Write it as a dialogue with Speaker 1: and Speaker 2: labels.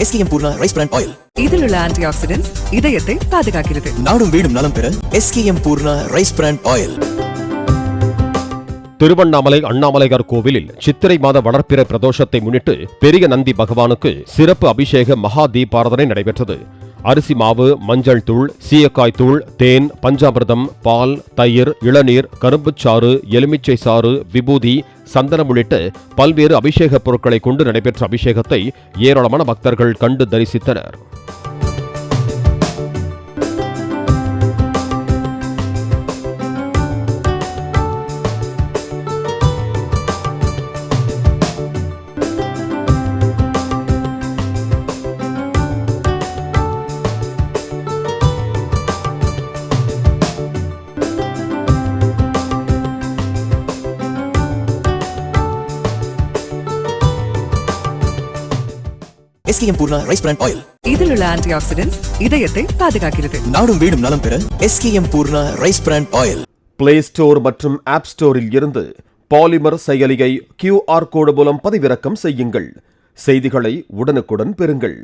Speaker 1: SKM Poorna rice brand oil.
Speaker 2: இதில் உள்ள antioxidants இதயத்தை பாதுகாக்கிறது.
Speaker 1: நாடும் வீடும் நலம் பெற SKM Poorna rice brand oil.
Speaker 3: Tiruvannamalai Annamalaiyar கோவிலில் சித்திரை மாத வளர்ப்பிறை பிரதோஷத்தை முன்னிட்டு பெரிய நந்தி பகவானுக்கு சிறப்பு அபிஷேக மகா தீபாராதனை நடைபெற்றது. அரிசி மாவு, மஞ்சள் தூள், சீயக்காய் தூள், தேன், பஞ்சாமிர்தம், பால், தயிர், இளநீர், கரும்புச்சாறு, எலுமிச்சை சாறு, விபூதி, சந்தனம் உள்ளிட்ட பல்வேறு அபிஷேக பொருட்களை கொண்டு நடைபெற்ற அபிஷேகத்தை ஏராளமான பக்தர்கள் கண்டு தரிசித்தனர்.
Speaker 1: SKM Poorna rice brand oil.
Speaker 2: இதில் உள்ள ஆன்டிஆக்சிடென்ட்ஸ் இதயத்தை பாதுகாக்கிறது.
Speaker 1: நாடும் வீடும் நலம் பெற SKM Poorna rice brand oil.
Speaker 3: Play store மற்றும் ஆப் ஸ்டோரில் இருந்து பாலிமர் செயலியை QR கோடு மூலம் பதிவிறக்கம் செய்யுங்கள். செய்திகளை உடனுக்குடன் பெறுங்கள்.